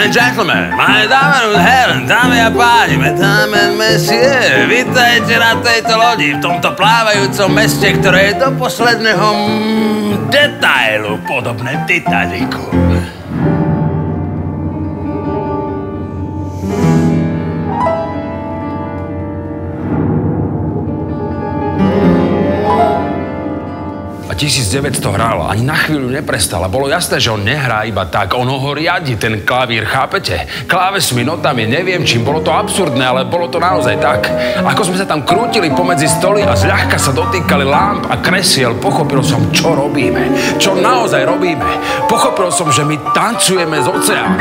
and gentlemen, meine Damen und Herren, dámy a páni, mesdames et messieurs, vítajte na tejto lodi, v tomto plávajúcom meste, ktoré je do posledného detailu podobné Titaniku. A 1900 hral, ani na chvíľu neprestal a bolo jasné, že on nehrá iba tak, on ho riadi, ten klavír, chápete? Klávesmi, notami, neviem čím, bolo to absurdné, ale bolo to naozaj tak. Ako sme sa tam krútili pomedzi stoly a zľahka sa dotýkali lámp a kresiel, pochopil som, čo robíme, čo naozaj robíme. Pochopil som, že my tancujeme z oceánu.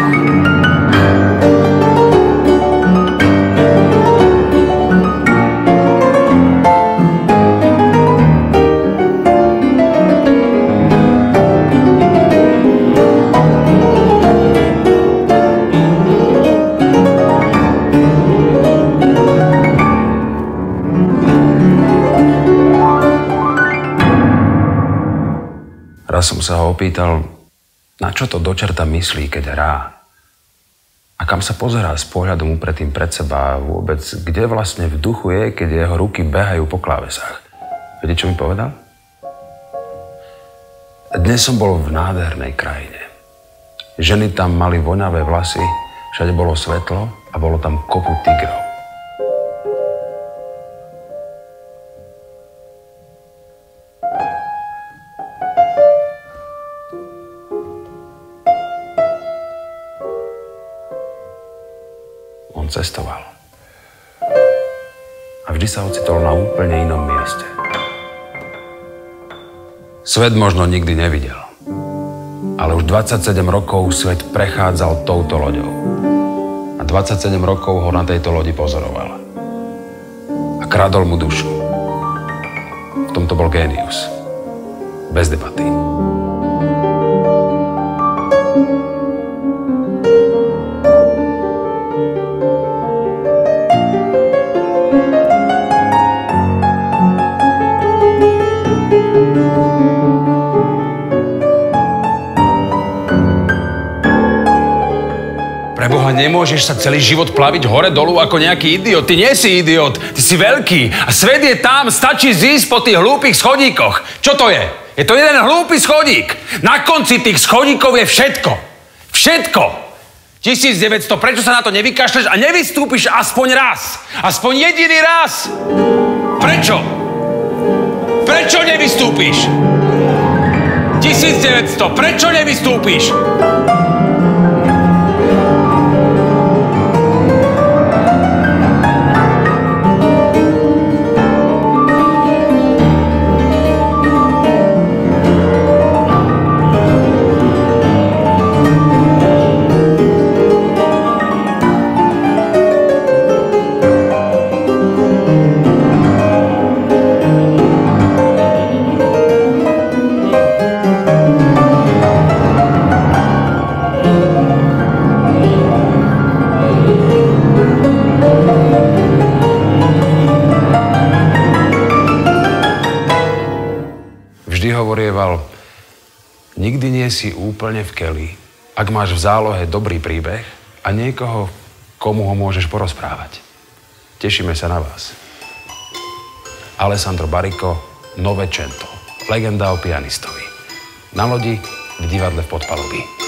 Raz som sa ho opýtal, na čo to do čerta myslí, keď hrá. A kam sa pozerá s pohľadom upretým pred seba a vôbec, kde vlastne v duchu je, keď jeho ruky behajú po klávesách. Viete, čo mi povedal? Dnes som bol v nádhernej krajine. Ženy tam mali voňavé vlasy, všade bolo svetlo a bolo tam kopu tigrov. On cestoval. A vždy sa ocitol na úplne inom mieste. Svet možno nikdy nevidel. Ale už 27 rokov svet prechádzal touto loďou. A 27 rokov ho na tejto lodi pozoroval. A kradol mu dušu. V tomto bol génius. Bez debaty. Preboha, nemôžeš sa celý život plaviť hore-dolu ako nejaký idiot. Ty nie si idiot, ty si veľký. A svet je tam, stačí zísť po tých hlúpych schodíkoch. Čo to je? Je to jeden hlúpy schodík. Na konci tých schodíkov je všetko. Všetko. 1900, prečo sa na to nevykašleš a nevystúpiš aspoň raz? Aspoň jediný raz. Prečo? Prečo nevystúpiš? 1900, prečo nevystúpiš? Vždy hovorieval, nikdy nie si úplne v keli, ak máš v zálohe dobrý príbeh a niekoho, komu ho môžeš porozprávať. Tešíme sa na vás. Alessandro Baricco, Novecento, legenda o pianistovi. Na lodi, v divadle v Podpalubí.